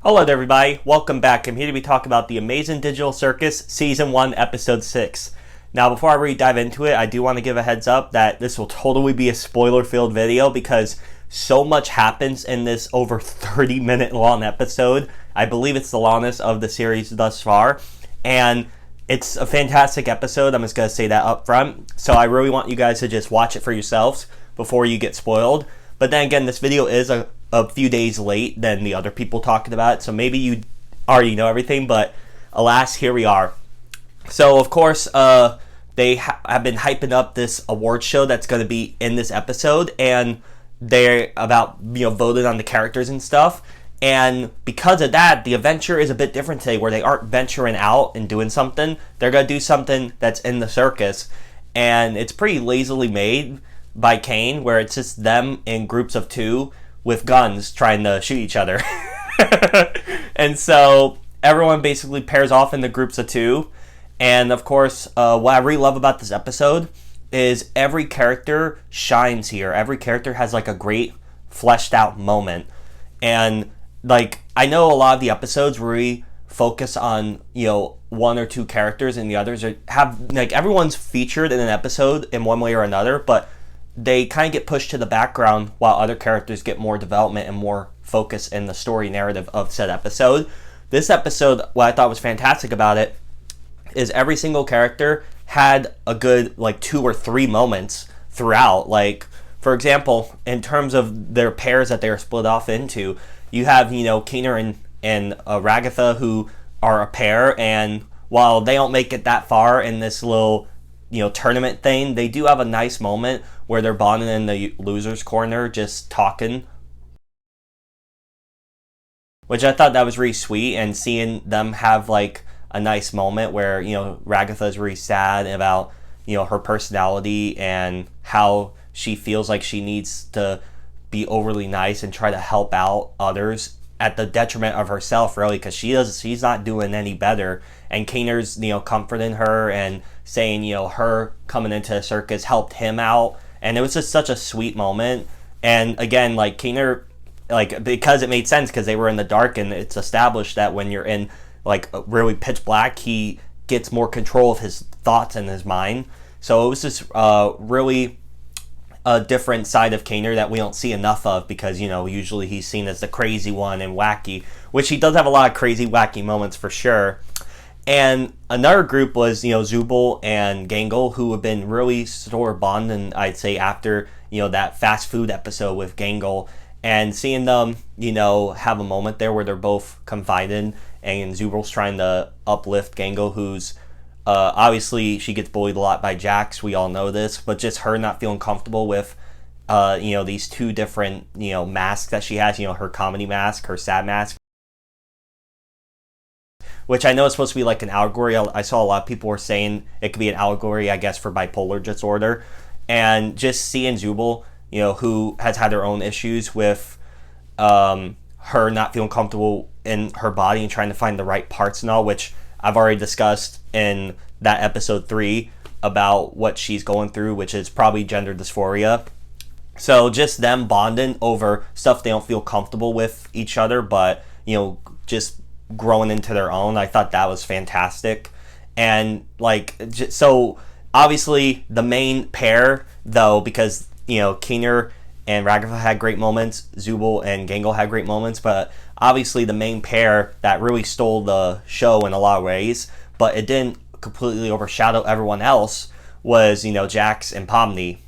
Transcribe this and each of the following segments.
Hello there, everybody. Welcome back. I'm here to be talking about The Amazing Digital Circus Season 1, Episode 6. Now, before I really dive into it, I do want to give a heads up that this will totally be a spoiler-filled video because so much happens in this over 30-minute long episode. I believe it's the longest of the series thus far, and it's a fantastic episode. I'm just going to say that up front. So I really want you guys to just watch it for yourselves before you get spoiled. But then again, this video is a few days late than the other people talking about it, so maybe you already know everything, but alas, here we are. So of course, they have been hyping up this award show that's going to be in this episode, and they're about, voting on the characters and stuff. And because of that, the adventure is a bit different today, where they aren't venturing out and doing something. They're going to do something that's in the circus, and it's pretty lazily made by Kane, where it's just them in groups of two with guns trying to shoot each other. And so everyone basically pairs off into groups of two. And of course, what I really love about this episode is every character shines here. Every character has like a great fleshed out moment. And like, I know a lot of the episodes really focus on, one or two characters, and the others have, like, everyone's featured in an episode in one way or another, but they kind of get pushed to the background while other characters get more development and more focus in the story narrative of said episode. This episode, what I thought was fantastic about it is every single character had a good, like, 2 or 3 moments throughout. Like, for example, in terms of their pairs that they're split off into, you have, Keener and Ragatha, who are a pair, and while they don't make it that far in this little tournament thing, they do have a nice moment where they're bonding in the loser's corner just talking, which I thought that was really sweet. And seeing them have like a nice moment where Ragatha's really sad about her personality and how she feels like she needs to be overly nice and try to help out others at the detriment of herself, really, because she's not doing any better. And Kaner's comforting her and saying her coming into the circus helped him out, and it was just such a sweet moment. And again, like, Kaner, like, because it made sense because they were in the dark, and it's established that when you're in like really pitch black, he gets more control of his thoughts and his mind. So it was just really a different side of Kaner that we don't see enough of, because usually he's seen as the crazy one and wacky, which he does have a lot of crazy wacky moments for sure. And another group was Zubul and Gangle, who have been really sort of bonding, I'd say, after that fast food episode with Gangle, and seeing them have a moment there where they're both confiding, and Zubul's trying to uplift Gangle, who's obviously she gets bullied a lot by Jax, we all know this, but just her not feeling comfortable with these two different masks that she has, her comedy mask, her sad mask, which I know is supposed to be like an allegory. I saw a lot of people were saying it could be an allegory, I guess, for bipolar disorder. And just seeing Zubul, who has had her own issues with her not feeling comfortable in her body and trying to find the right parts and all, which I've already discussed in that episode 3 about what she's going through, which is probably gender dysphoria. So just them bonding over stuff they don't feel comfortable with each other, but just growing into their own, I thought that was fantastic. And like, so obviously the main pair, though, because Keener and Ragatha had great moments, Zubul and Gangle had great moments, but obviously the main pair that really stole the show in a lot of ways, but it didn't completely overshadow everyone else, was Jax and Pomni.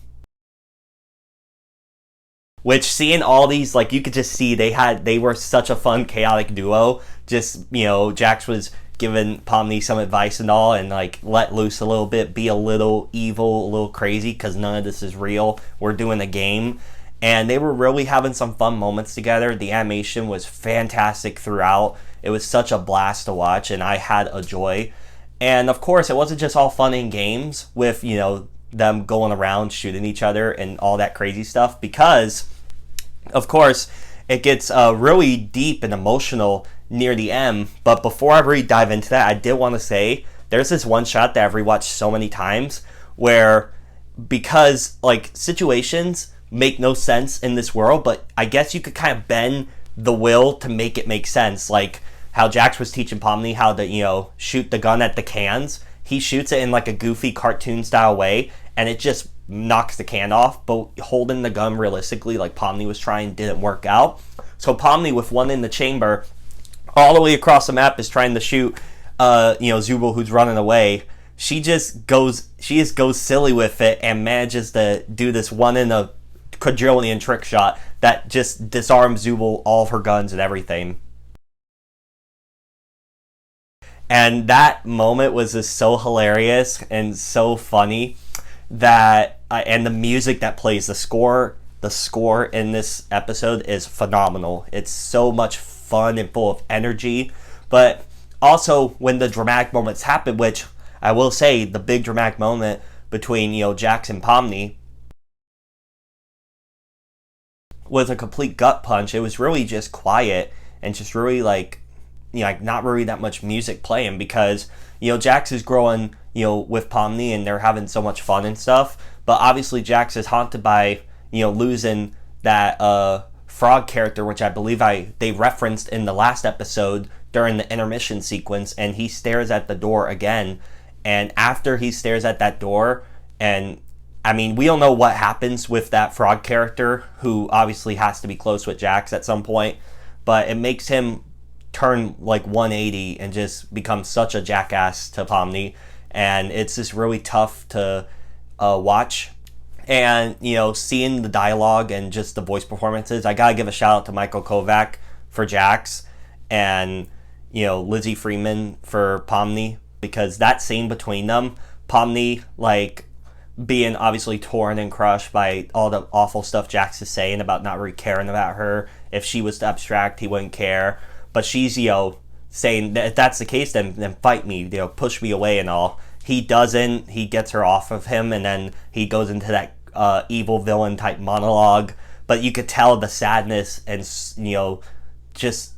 Which, seeing all these, like, you could just see they were such a fun, chaotic duo. Just, Jax was giving Pomni some advice and all, and like let loose a little bit, be a little evil, a little crazy, because none of this is real. We're doing a game. And they were really having some fun moments together. The animation was fantastic throughout. It was such a blast to watch, and I had a joy. And of course, it wasn't just all fun and games with, them going around shooting each other and all that crazy stuff, because of course it gets really deep and emotional near the end. But before I really dive into that, I did want to say there's this one shot that I've rewatched so many times where, because like situations make no sense in this world, but I guess you could kind of bend the will to make it make sense. Like how Jax was teaching Pomni how to, shoot the gun at the cans. He shoots it in like a goofy cartoon style way, and it just knocks the can off. But holding the gun realistically, like Pomni was trying, didn't work out. So Pomni, with one in the chamber, all the way across the map, is trying to shoot, Zubul, who's running away. She just goes silly with it and manages to do this one in a quadrillion trick shot that just disarms Zubul, all of her guns and everything. And that moment was just so hilarious and so funny that, and the music that plays, the score in this episode is phenomenal. It's so much fun and full of energy, but also when the dramatic moments happen, which I will say the big dramatic moment between, Jax and Pomni was a complete gut punch. It was really just quiet and just really like not really that much music playing, because Jax is growing with Pomni and they're having so much fun and stuff, but obviously Jax is haunted by losing that frog character, which I believe they referenced in the last episode during the intermission sequence, and he stares at the door again. And after he stares at that door, and I mean, we don't know what happens with that frog character, who obviously has to be close with Jax at some point, but it makes him turn like 180 and just become such a jackass to Pomni, and it's just really tough to watch. And seeing the dialogue and just the voice performances, I gotta give a shout out to Michael Kovac for Jax, and Lizzie Freeman for Pomni, because that scene between them, Pomni like being obviously torn and crushed by all the awful stuff Jax is saying about not really caring about her. If she was to abstract, he wouldn't care. But she's, saying that if that's the case, then fight me, push me away and all. He doesn't. He gets her off of him, and then he goes into that evil villain type monologue. But you could tell the sadness and, just,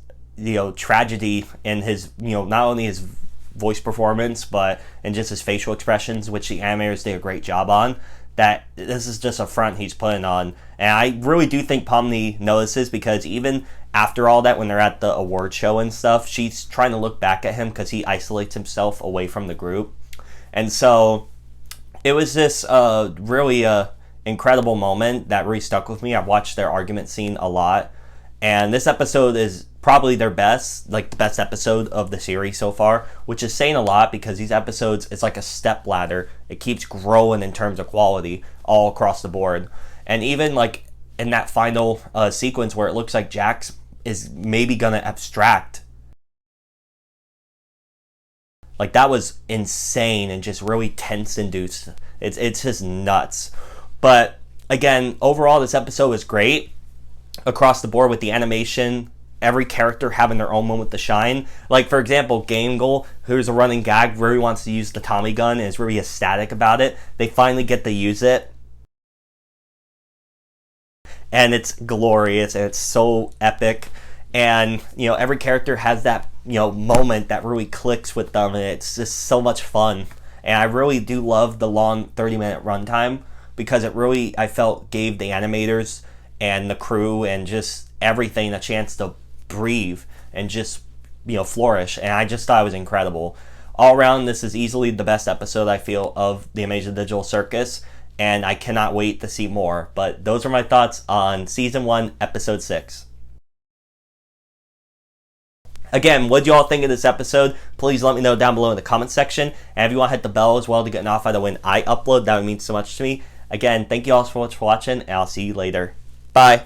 tragedy in his, not only his voice performance, but in just his facial expressions, which the animators did a great job on. That this is just a front he's putting on. And I really do think Pomni notices, because even after all that, when they're at the award show and stuff, she's trying to look back at him because he isolates himself away from the group. And so it was this really incredible moment that really stuck with me. I've watched their argument scene a lot, and this episode is probably their best, like the best episode of the series so far, which is saying a lot, because these episodes, it's like a step ladder. It keeps growing in terms of quality all across the board. And even like in that final sequence where it looks like Jax is maybe gonna abstract, like that was insane and just really tense induced. It's just nuts. But again, overall this episode was great across the board with the animation, every character having their own moment to shine. Like for example, Gangle, who's a running gag, really wants to use the Tommy gun and is really ecstatic about it. They finally get to use it, and it's glorious and it's so epic. And every character has that moment that really clicks with them, and it's just so much fun. And I really do love the long 30-minute runtime, because it really, I felt, gave the animators and the crew and just everything a chance to breathe and just flourish. And I just thought it was incredible all around. This is easily the best episode, I feel, of the Amazing Digital Circus, and I cannot wait to see more. But those are my thoughts on season 1 episode 6. Again, what do you all think of this episode? Please let me know down below in the comment section. And if you want to hit the bell as well to get notified of when I upload, that would mean so much to me. Again, thank you all so much for watching, and I'll see you later. Bye.